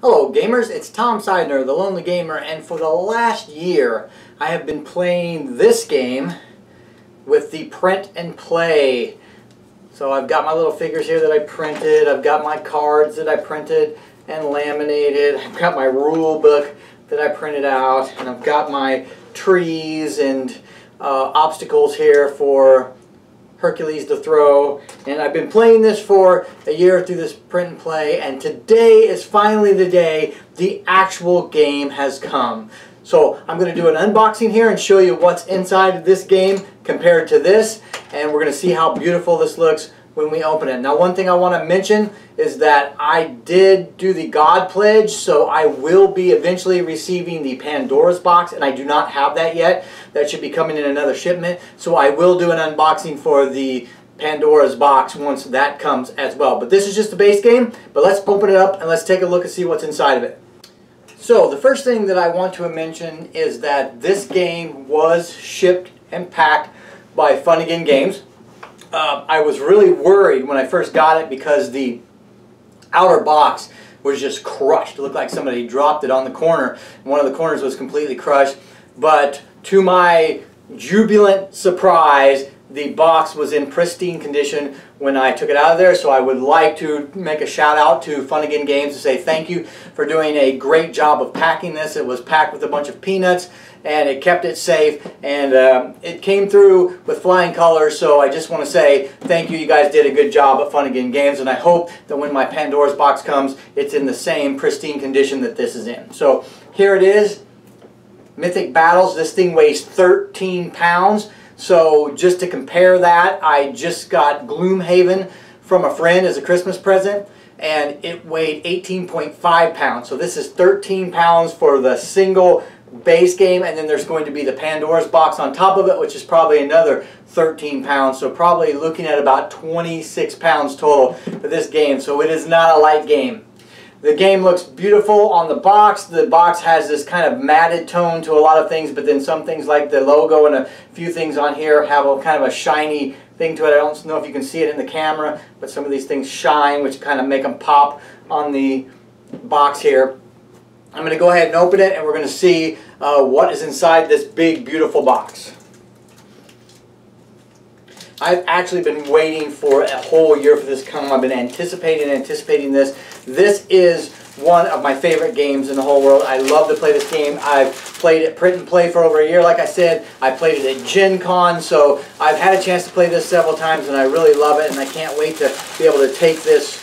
Hello gamers, it's Tom Sidener, the Lonely Gamer, and for the last year I have been playing this game with the print and play. So I've got my little figures here that I printed, I've got my cards that I printed and laminated, I've got my rule book that I printed out, and I've got my trees and obstacles here for Hercules to throw, and I've been playing this for a year through this print and play, and today is finally the day the actual game has come. So I'm going to do an unboxing here and show you what's inside of this game compared to this, and we're going to see how beautiful this looks when we open it. Now, one thing I want to mention is that I did do the God Pledge, so I will be eventually receiving the Pandora's box, and I do not have that yet. That should be coming in another shipment, so I will do an unboxing for the Pandora's box once that comes as well. But this is just the base game, but let's open it up and let's take a look and see what's inside of it. So the first thing that I want to mention is that this game was shipped and packed by Funnigan Games. I was really worried when I first got it because the outer box was just crushed. It looked like somebody dropped it on the corner. One of the corners was completely crushed. But to my jubilant surprise, the box was in pristine condition when I took it out of there. So I would like to make a shout out to Funnigan Games to say thank you for doing a great job of packing this. It was packed with a bunch of peanuts, and it kept it safe, and it came through with flying colors. So I just want to say thank you. You guys did a good job at Funnigan Games, and I hope that when my Pandora's box comes, it's in the same pristine condition that this is in. So here it is, Mythic Battles. This thing weighs 13 pounds. So just to compare that, I just got Gloomhaven from a friend as a Christmas present, and it weighed 18.5 pounds. So this is 13 pounds for the single base game, and then there's going to be the Pandora's box on top of it, which is probably another 13 pounds. So probably looking at about 26 pounds total for this game. So it is not a light game. The game looks beautiful on the box. The box has this kind of matted tone to a lot of things, but then some things like the logo and a few things on here have a kind of a shiny thing to it. I don't know if you can see it in the camera, but some of these things shine, which kind of make them pop on the box here. I'm going to go ahead and open it, and we're going to see what is inside this big, beautiful box. I've actually been waiting for a whole year for this to come. I've been anticipating this. This is one of my favorite games in the whole world. I love to play this game. I've played it print and play for over a year, like I said. I played it at Gen Con, so I've had a chance to play this several times, and I really love it, and I can't wait to be able to take this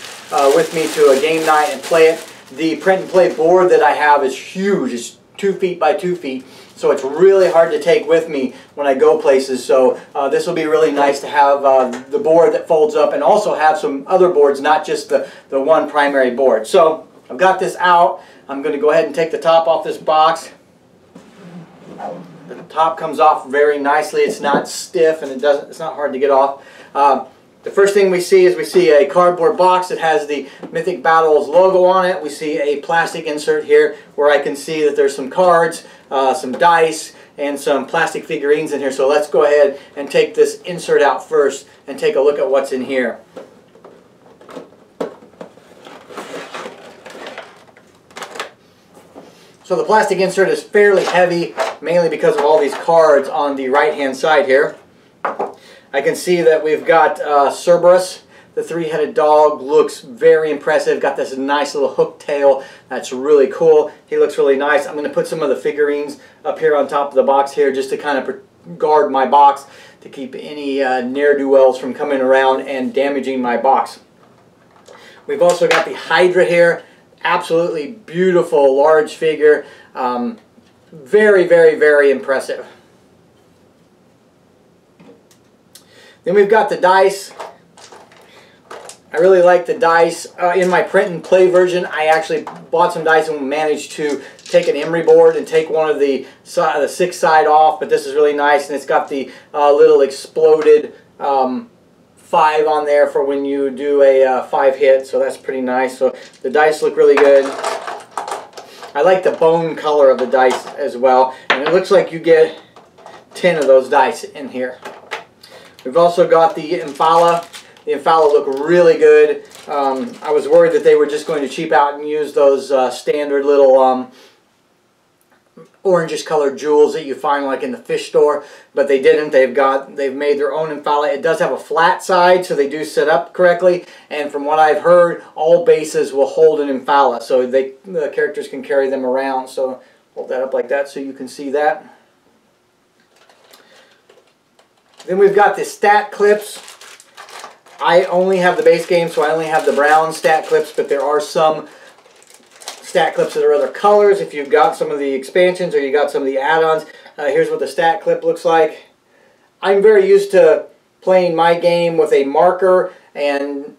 with me to a game night and play it. The print and play board that I have is huge. It's 2 feet by 2 feet. So it's really hard to take with me when I go places. So this will be really nice to have the board that folds up, and also have some other boards, not just the one primary board. So I've got this out. I'm going to go ahead and take the top off this box. The top comes off very nicely. It's not stiff, and it's not hard to get off. The first thing we see is a cardboard box that has the Mythic Battles logo on it. We see a plastic insert here where I can see that there's some cards, some dice, and some plastic figurines in here. So let's go ahead and take this insert out first and take a look at what's in here. So the plastic insert is fairly heavy, mainly because of all these cards on the right-hand side here. I can see that we've got Cerberus, the three-headed dog. Looks very impressive. Got this nice little hook tail. That's really cool. He looks really nice. I'm going to put some of the figurines up here on top of the box here just to kind of guard my box, to keep any ne'er-do-wells from coming around and damaging my box. We've also got the Hydra here. Absolutely beautiful, large figure. Very, very, very impressive. Then we've got the dice. I really like the dice. In my print and play version, I actually bought some dice and managed to take an emery board and take one of the 6 side off, but this is really nice, and it's got the little exploded 5 on there for when you do a 5 hit, so that's pretty nice. So the dice look really good. I like the bone color of the dice as well, and it looks like you get 10 of those dice in here. We've also got the Impala. The Impala look really good. I was worried that they were just going to cheap out and use those standard little orangish colored jewels that you find like in the fish store, but they didn't. They've made their own Impala. It does have a flat side, so they do set up correctly, and from what I've heard, all bases will hold an Impala, so the characters can carry them around. So hold that up like that so you can see that. Then we've got the stat clips. I only have the base game, so I only have the brown stat clips, but there are some stat clips that are other colors. If you've got some of the expansions or you got some of the add-ons, here's what the stat clip looks like. I'm very used to playing my game with a marker and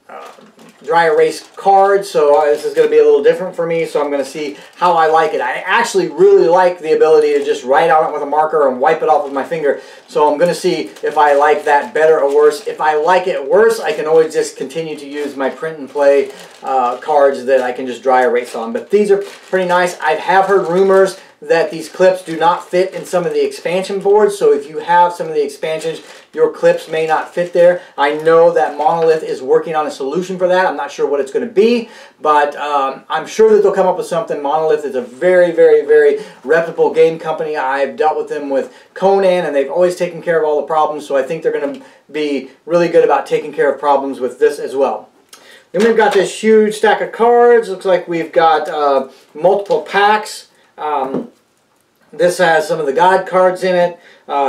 dry erase cards, so this is going to be a little different for me, so I'm going to see how I like it. I actually really like the ability to just write on it with a marker and wipe it off with my finger, so I'm going to see if I like that better or worse. If I like it worse, I can always just continue to use my print and play cards that I can just dry erase on. But these are pretty nice. I have heard rumors that these clips do not fit in some of the expansion boards, so if you have some of the expansions, your clips may not fit there. I know that Monolith is working on a solution for that. I'm not sure what it's going to be, but I'm sure that they'll come up with something. Monolith is a very, very, very reputable game company. I've dealt with them with Conan, and they've always taken care of all the problems, so I think they're going to be really good about taking care of problems with this as well. Then we've got this huge stack of cards. Looks like we've got multiple packs. This has some of the God cards in it.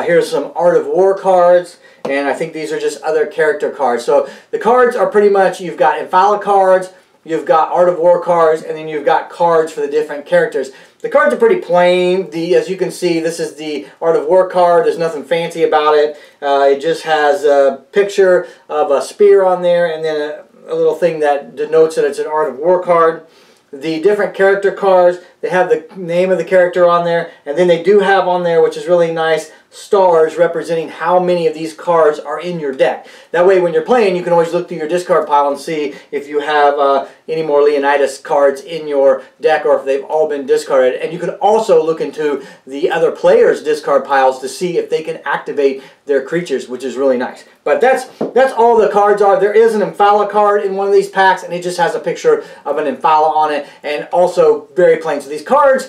Here's some Art of War cards, and I think these are just other character cards. So the cards are pretty much, you've got Impala cards, you've got Art of War cards, and then you've got cards for the different characters. The cards are pretty plain. As you can see, this is the Art of War card. There's nothing fancy about it. It just has a picture of a spear on there, and then a little thing that denotes that it's an Art of War card. The different character cards, they have the name of the character on there, and then they do have on there, which is really nice, stars representing how many of these cards are in your deck. That way when you're playing, you can always look through your discard pile and see if you have any more Leonidas cards in your deck or if they've all been discarded. And you can also look into the other players' discard piles to see if they can activate their creatures, which is really nice. But that's all the cards are. There is an Impala card in one of these packs, and it just has a picture of an Impala on it, and also very plain. So these cards,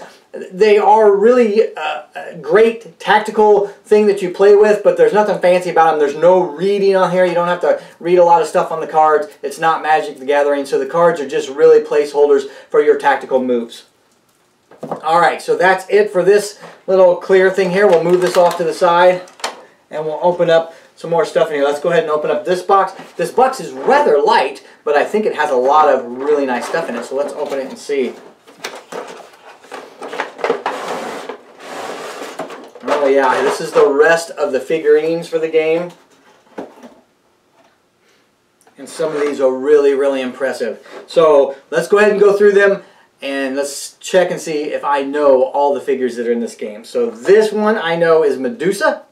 they are really a great tactical thing that you play with, but there's nothing fancy about them. There's no reading on here. You don't have to read a lot of stuff on the cards. It's not Magic the Gathering, so the cards are just really placeholders for your tactical moves. Alright, so that's it for this little clear thing here. We'll move this off to the side, and we'll open up some more stuff in here. Let's go ahead and open up this box. This box is rather light, but I think it has a lot of really nice stuff in it, so let's open it and see. Oh yeah, this is the rest of the figurines for the game. And some of these are really, really impressive. So let's go ahead and go through them, and let's check and see if I know all the figures that are in this game. So this one I know is Medusa.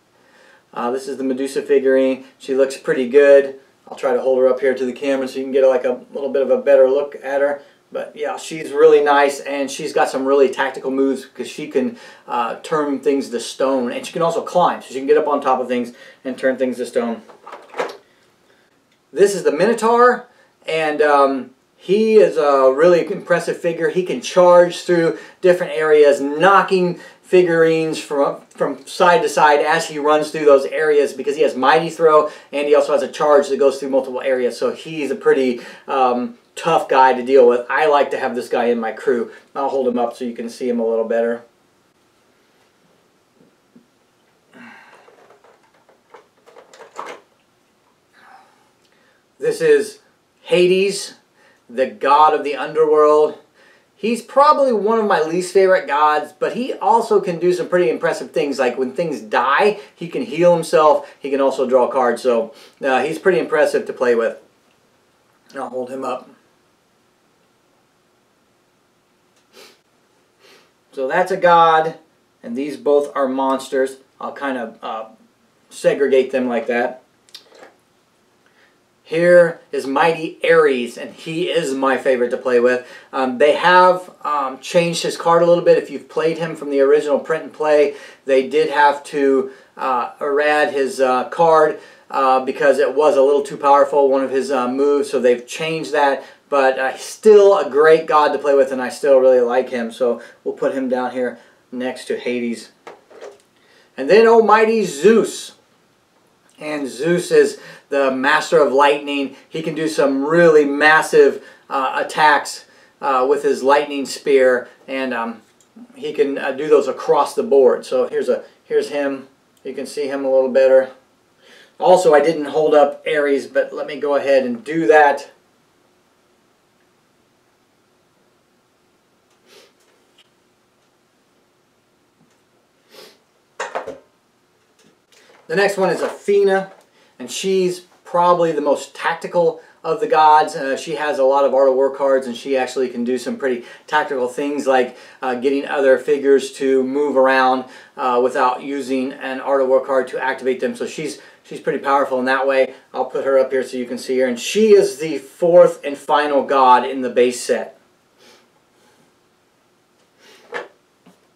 This is the Medusa figurine. She looks pretty good. I'll try to hold her up here to the camera so you can get like a little bit of a better look at her. But yeah, she's really nice, and she's got some really tactical moves because she can turn things to stone, and she can also climb, so she can get up on top of things and turn things to stone. This is the Minotaur, and he is a really impressive figure. He can charge through different areas, knocking figurines from side to side as he runs through those areas because he has Mighty Throw, and he also has a charge that goes through multiple areas, so he's a pretty tough guy to deal with. I like to have this guy in my crew. I'll hold him up so you can see him a little better. This is Hades, the god of the underworld. He's probably one of my least favorite gods, but he also can do some pretty impressive things. Like when things die, he can heal himself. He can also draw cards, so he's pretty impressive to play with. I'll hold him up. So that's a god, and these both are monsters. I'll kind of segregate them like that. Here is Mighty Ares, and he is my favorite to play with. They have changed his card a little bit. If you've played him from the original print and play, they did have to errad his card because it was a little too powerful, one of his moves, so they've changed that. But still a great god to play with, and I still really like him. So we'll put him down here next to Hades. And then Almighty Zeus. And Zeus is the master of lightning. He can do some really massive attacks with his lightning spear, and he can do those across the board. So here's him. You can see him a little better. Also, I didn't hold up Ares, but let me go ahead and do that. The next one is Athena, and she's probably the most tactical of the gods. She has a lot of Art of War cards, and she actually can do some pretty tactical things like getting other figures to move around without using an Art of War card to activate them. So she's pretty powerful in that way. I'll put her up here so you can see her. And she is the fourth and final god in the base set.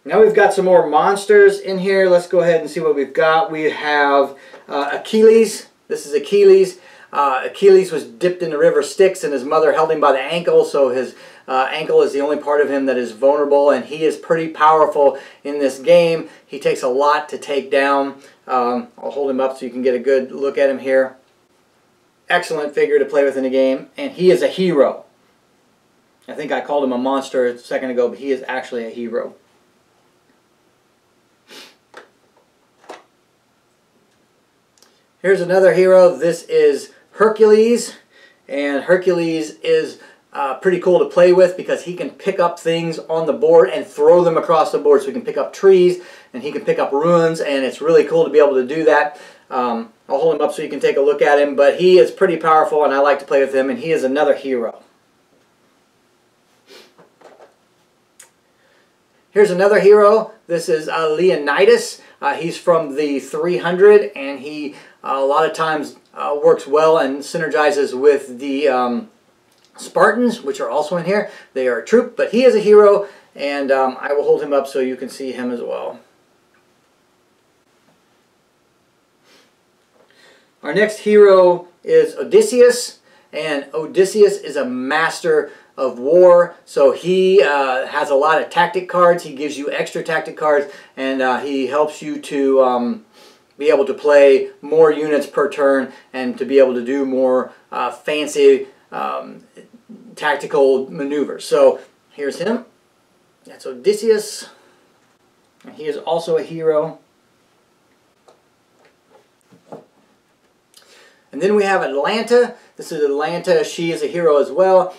Now we've got some more monsters in here. Let's go ahead and see what we've got. We have Achilles. This is Achilles. Achilles was dipped in the river Styx, and his mother held him by the ankle, so his ankle is the only part of him that is vulnerable, and he is pretty powerful in this game. He takes a lot to take down. I'll hold him up so you can get a good look at him here. Excellent figure to play with in the game, and he is a hero. I think I called him a monster a second ago, but he is actually a hero. Here's another hero. This is Hercules, and Hercules is pretty cool to play with because he can pick up things on the board and throw them across the board. So he can pick up trees and he can pick up ruins, and it's really cool to be able to do that. I'll hold him up so you can take a look at him, but he is pretty powerful and I like to play with him, and he is another hero. Here's another hero. This is Leonidas. He's from the 300, and he a lot of times works well and synergizes with the Spartans, which are also in here. They are a troop, but he is a hero, and I will hold him up so you can see him as well. Our next hero is Odysseus, and Odysseus is a master of war, so he has a lot of tactic cards. He gives you extra tactic cards, and he helps you to be able to play more units per turn and to be able to do more fancy tactical maneuvers. So here's him. That's Odysseus, and he is also a hero. And then we have Atalanta. This is Atalanta. She is a hero as well.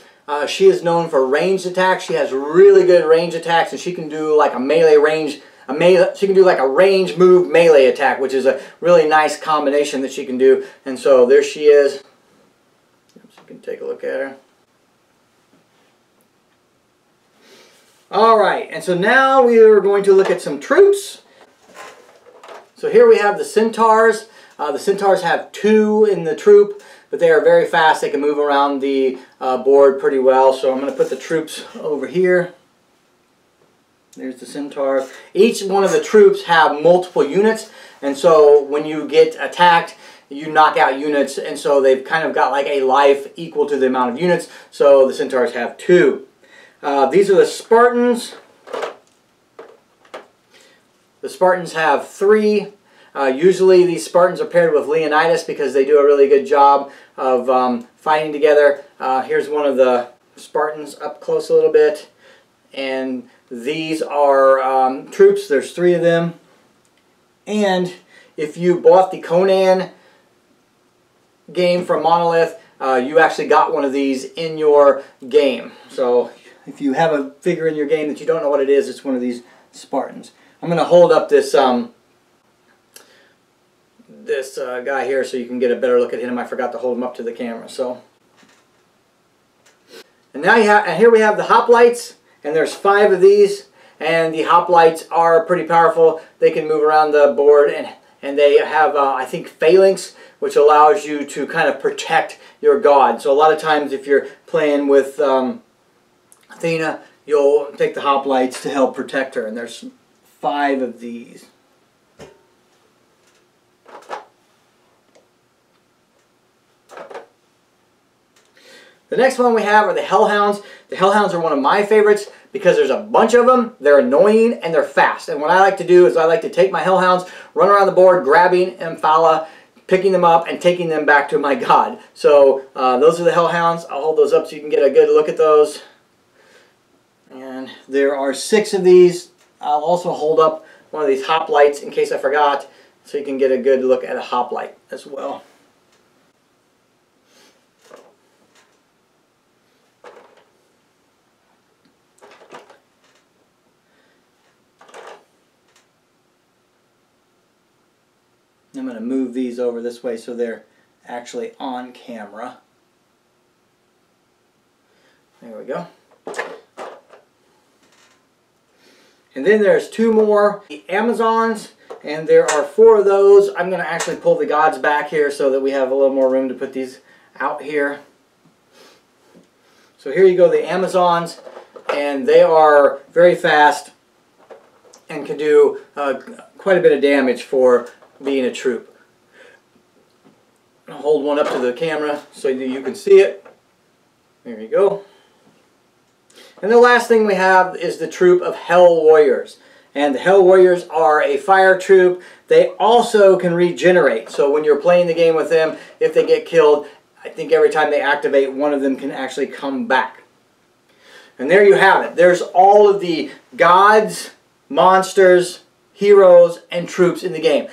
She is known for ranged attacks. She has really good range attacks, and she can do like a melee range. She can do like a range move melee attack, which is a really nice combination that she can do. And so there she is. So you can take a look at her. All right, and so now we are going to look at some troops. So here we have the centaurs. The centaurs have 2 in the troop, but they are very fast. They can move around the board pretty well. So I'm going to put the troops over here. There's the centaurs. Each one of the troops have multiple units, and so when you get attacked, you knock out units, and so they've kind of got like a life equal to the amount of units. So the centaurs have 2. These are the Spartans. The Spartans have 3. Usually these Spartans are paired with Leonidas because they do a really good job of fighting together. Here's one of the Spartans up close a little bit. And these are troops. There's 3 of them. And if you bought the Conan game from Monolith, you actually got one of these in your game. So if you have a figure in your game that you don't know what it is, it's one of these Spartans. I'm going to hold up this guy here so you can get a better look at him. I forgot to hold him up to the camera. So, and now here we have the hoplites, and there's 5 of these, and the hoplites are pretty powerful. They can move around the board and they have, I think, phalanx, which allows you to kind of protect your god. So a lot of times if you're playing with Athena, you'll take the hoplites to help protect her, and there's 5 of these. The next one we have are the Hellhounds. The Hellhounds are one of my favorites because there's a bunch of them, they're annoying, and they're fast. And what I like to do is I like to take my Hellhounds, run around the board, grabbing Amphala, picking them up, and taking them back to my god. So those are the Hellhounds. I'll hold those up so you can get a good look at those. And there are 6 of these. I'll also hold up one of these hoplites in case I forgot, so you can get a good look at a hoplite as well. I'm going to move these over this way so they're actually on camera. There we go. And then there's 2 more, the Amazons, and there are 4 of those. I'm going to actually pull the gods back here so that we have a little more room to put these out here. So here you go, the Amazons, and they are very fast and can do quite a bit of damage for being a troop. I'll hold one up to the camera so that you can see it. There you go. And the last thing we have is the troop of Hell Warriors. And the Hell Warriors are a fire troop. They also can regenerate. So when you're playing the game with them, if they get killed, I think every time they activate, one of them can actually come back. And there you have it. There's all of the gods, monsters, heroes, and troops in the game.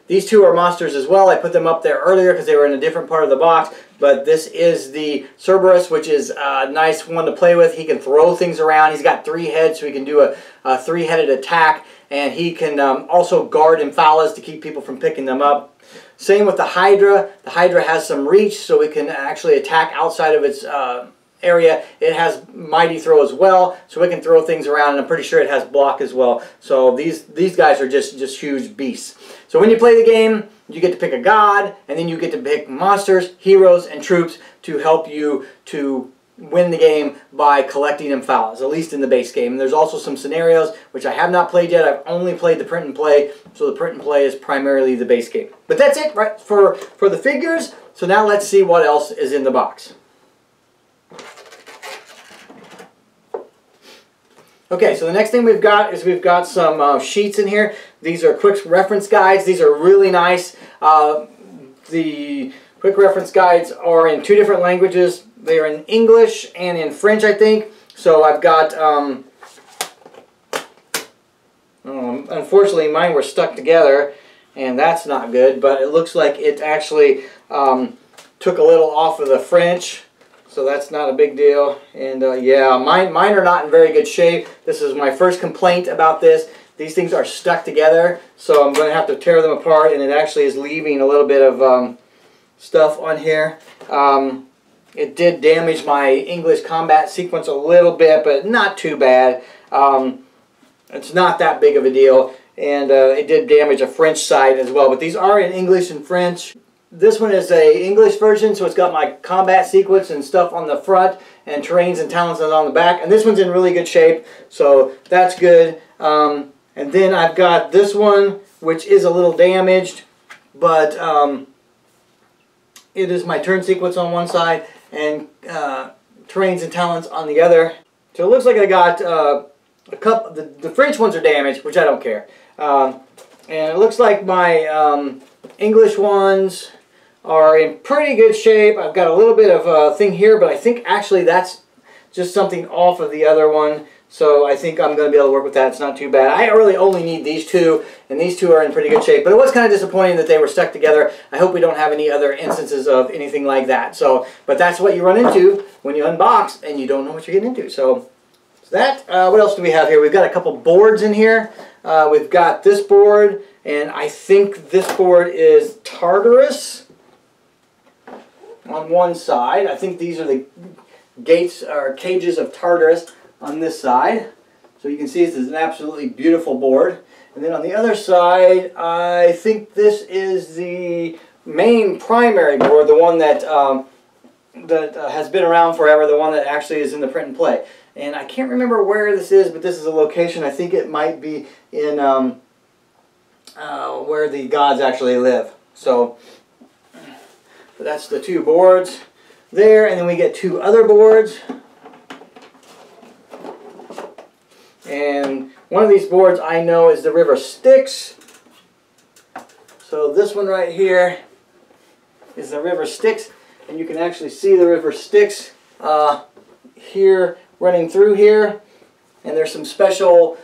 These 2 are monsters as well. I put them up there earlier because they were in a different part of the box. But this is the Cerberus, which is a nice one to play with. He can throw things around. He's got 3 heads, so he can do a 3-headed attack. And he can also guard Amphalas to keep people from picking them up. Same with the Hydra. The Hydra has some reach, so it can actually attack outside of its area. It has mighty throw as well, so it can throw things around, and I'm pretty sure it has block as well. So these guys are just huge beasts. So when you play the game, you get to pick a god, and then you get to pick monsters, heroes, and troops to help you to win the game by collecting Amphalas, at least in the base game. And there's also some scenarios, which I have not played yet. I've only played the print and play, so the print and play is primarily the base game. But that's it, right, for the figures. So now let's see what else is in the box. Okay, so the next thing we've got is we've got some sheets in here. These are quick reference guides. These are really nice. The quick reference guides are in 2 different languages. They are in English and in French, I think. So I've got, unfortunately mine were stuck together, and that's not good, but it looks like it actually took a little off of the French. So that's not a big deal. And yeah, mine are not in very good shape. This is my first complaint about this. These things are stuck together, so I'm going to have to tear them apart, and it actually is leaving a little bit of stuff on here. It did damage my English combat sequence a little bit, but not too bad. It's not that big of a deal. And it did damage a French side as well. But these are in English and French. This one is a English version, so it's got my combat sequence and stuff on the front, and terrains and talents on the back. And this one's in really good shape, so that's good. And then I've got this one, which is a little damaged, but it is my turn sequence on one side and terrains and talents on the other. So it looks like I got a couple. The French ones are damaged, which I don't care. And it looks like my English ones are in pretty good shape. I've got a little bit of a thing here, but I think actually that's just something off of the other one. So I think I'm going to be able to work with that. It's not too bad. I really only need these 2, and these 2 are in pretty good shape. But it was kind of disappointing that they were stuck together. I hope we don't have any other instances of anything like that. So, but that's what you run into when you unbox and you don't know what you're getting into. So that. What else do we have here? We've got a couple boards in here. We've got this board, and I think this board is Tartarus on one side. I think these are the gates or cages of Tartarus on this side. So you can see this is an absolutely beautiful board. And then on the other side, I think this is the main primary board, the one that has been around forever, the one that actually is in the print and play. And I can't remember where this is, but this is a location. I think it might be in where the gods actually live. So that's the two boards there, and then we get two other boards. And one of these boards I know is the River Styx. So this one right here is the River Styx, and you can actually see the River Styx here running through here. And there's some special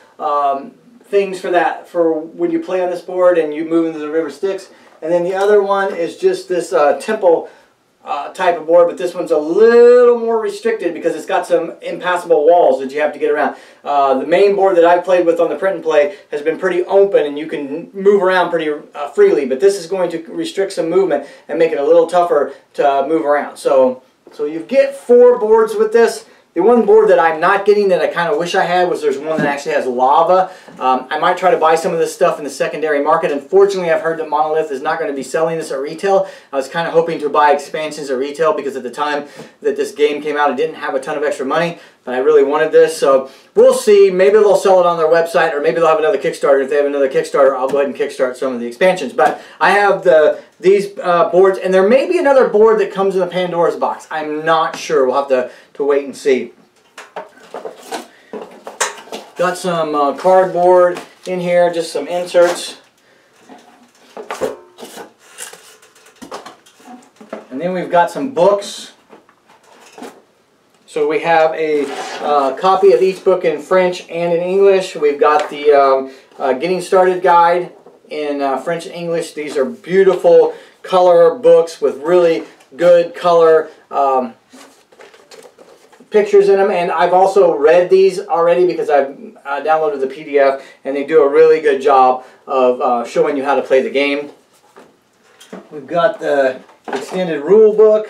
things for that, for when you play on this board and you move into the River Styx. And then the other one is just this temple type of board, but this one's a little more restricted because it's got some impassable walls that you have to get around. The main board that I've played with on the print and play has been pretty open and you can move around pretty freely, but this is going to restrict some movement and make it a little tougher to move around. So you get 4 boards with this. The one board that I'm not getting that I kind of wish I had was there's one that actually has lava. I might try to buy some of this stuff in the secondary market. Unfortunately, I've heard that Monolith is not going to be selling this at retail. I was kind of hoping to buy expansions at retail because at the time that this game came out, I didn't have a ton of extra money, but I really wanted this. So we'll see. Maybe they'll sell it on their website, or maybe they'll have another Kickstarter. If they have another Kickstarter, I'll go ahead and kickstart some of the expansions. But I have these boards, and there may be another board that comes in the Pandora's box. I'm not sure. We'll have to wait and see. Got some cardboard in here, just some inserts. And then we've got some books. So we have a copy of each book in French and in English. We've got the Getting Started Guide in French and English. These are beautiful color books with really good color pictures in them, and I've also read these already because I've downloaded the PDF, and they do a really good job of showing you how to play the game. We've got the extended rule book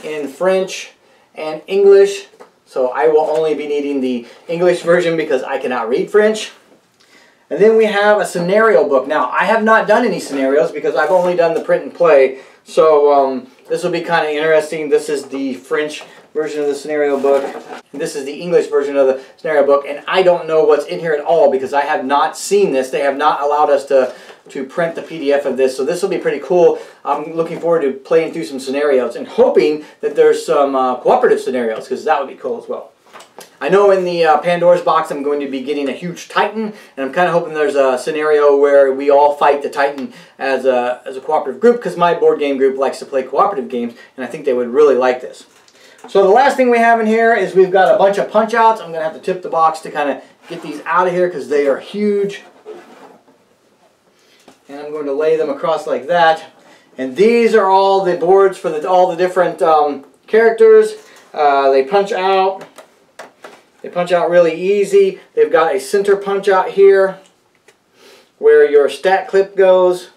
in French and English, so I will only be needing the English version because I cannot read French. And then we have a scenario book. Now, I have not done any scenarios because I've only done the print and play, so this will be kind of interesting. This is the French version of the scenario book. And this is the English version of the scenario book, and I don't know what's in here at all because I have not seen this. They have not allowed us to print the PDF of this, so this will be pretty cool. I'm looking forward to playing through some scenarios and hoping that there's some cooperative scenarios, because that would be cool as well. I know in the Pandora's box I'm going to be getting a huge Titan, and I'm kind of hoping there's a scenario where we all fight the Titan as a cooperative group, because my board game group likes to play cooperative games, and I think they would really like this. So the last thing we have in here is we've got a bunch of punch outs. I'm going to have to tip the box to kind of get these out of here because they are huge. And I'm going to lay them across like that. And these are all the boards for all the different characters. They punch out. They punch out really easy. They've got a center punch out here where your stat clip goes.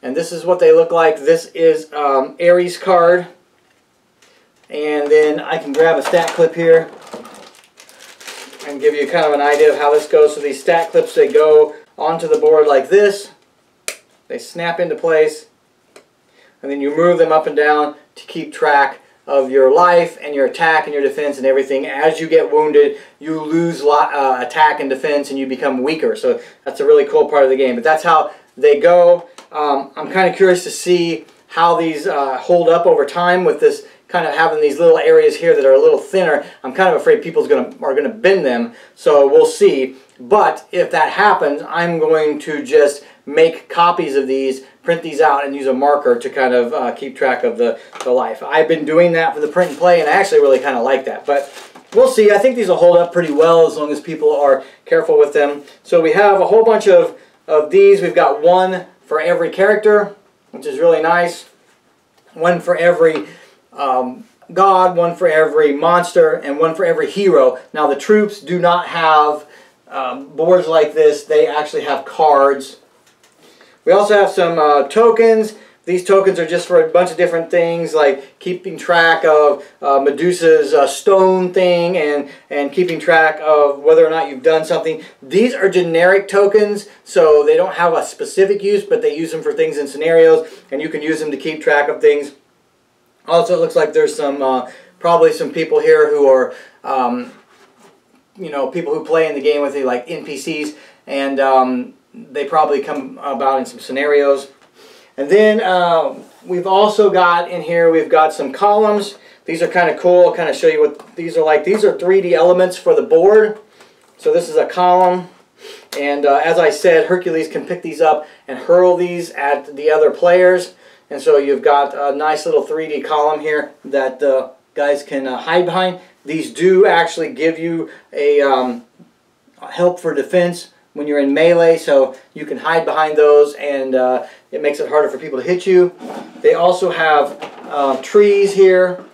And this is what they look like. This is Ares card. And then I can grab a stat clip here and give you kind of an idea of how this goes. So these stat clips, they go onto the board like this. They snap into place. And then you move them up and down to keep track of your life and your attack and your defense and everything. As you get wounded, you lose attack and defense and you become weaker. So that's a really cool part of the game. But that's how they go. I'm kind of curious to see how these hold up over time with this kind of having these little areas here that are a little thinner. I'm kind of afraid people are going to bend them, so we'll see. But if that happens, I'm going to just make copies of these, print these out, and use a marker to kind of keep track of the life. I've been doing that for the print and play, and I actually really kind of like that. But we'll see. I think these will hold up pretty well as long as people are careful with them. So we have a whole bunch of these. We've got one for every character, which is really nice. One for every god, one for every monster, and one for every hero. Now the troops do not have boards like this. They actually have cards. We also have some tokens. These tokens are just for a bunch of different things, like keeping track of Medusa's stone thing and keeping track of whether or not you've done something. These are generic tokens, so they don't have a specific use, but they use them for things in scenarios, and you can use them to keep track of things. Also, it looks like there's some probably some people here who are you know, people who play in the game with you, like NPCs, and they probably come about in some scenarios. And then we've also got in here, we've got some columns. These are kind of cool. I'll kind of show you what these are like. These are 3D elements for the board. So this is a column. And as I said, Hercules can pick these up and hurl these at the other players. And so you've got a nice little 3D column here that guys can hide behind. These do actually give you a help for defense when you're in melee, so you can hide behind those, and it makes it harder for people to hit you. They also have trees here.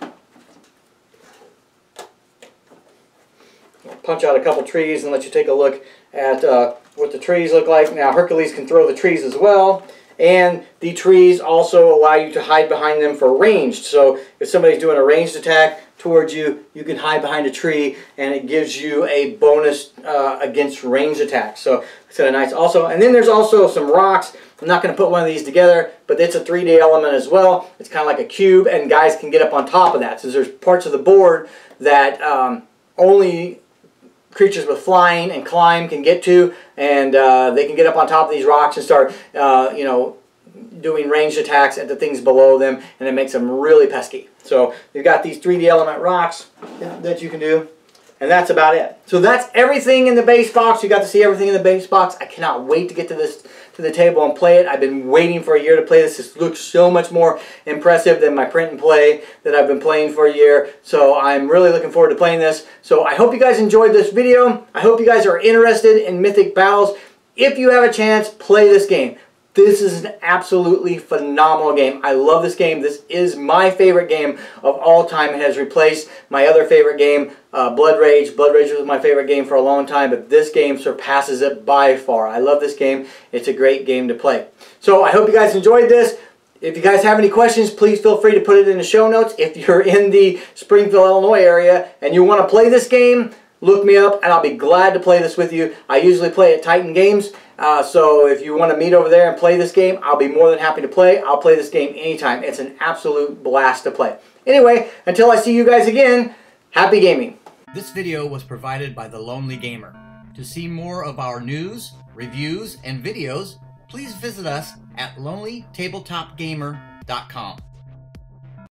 I'll punch out a couple trees and let you take a look at what the trees look like. Now Hercules can throw the trees as well, and the trees also allow you to hide behind them for ranged. So if somebody's doing a ranged attack towards you, you can hide behind a tree, and it gives you a bonus against ranged attacks. So it's kind of nice also. And then there's also some rocks. I'm not going to put one of these together, but it's a 3D element as well. It's kind of like a cube, and guys can get up on top of that. So there's parts of the board that only creatures with flying and climb can get to, and they can get up on top of these rocks and start, you know, doing ranged attacks at the things below them, and it makes them really pesky. So you've got these 3D element rocks that you can do, and that's about it. So that's everything in the base box. You got to see everything in the base box. I cannot wait to get to the table and play it. I've been waiting for a year to play this. This looks so much more impressive than my print and play that I've been playing for a year. So I'm really looking forward to playing this. So I hope you guys enjoyed this video. I hope you guys are interested in Mythic Battles. If you have a chance, play this game. This is an absolutely phenomenal game. I love this game. This is my favorite game of all time. It has replaced my other favorite game, Blood Rage. Blood Rage was my favorite game for a long time, but this game surpasses it by far. I love this game. It's a great game to play. So I hope you guys enjoyed this. If you guys have any questions, please feel free to put it in the show notes. If you're in the Springfield, Illinois area and you want to play this game, look me up and I'll be glad to play this with you. I usually play at Titan Games. So if you want to meet over there and play this game, I'll be more than happy to play. I'll play this game anytime. It's an absolute blast to play. Anyway, until I see you guys again, happy gaming. This video was provided by The Lonely Gamer. To see more of our news, reviews, and videos, please visit us at lonelytabletopgamer.com.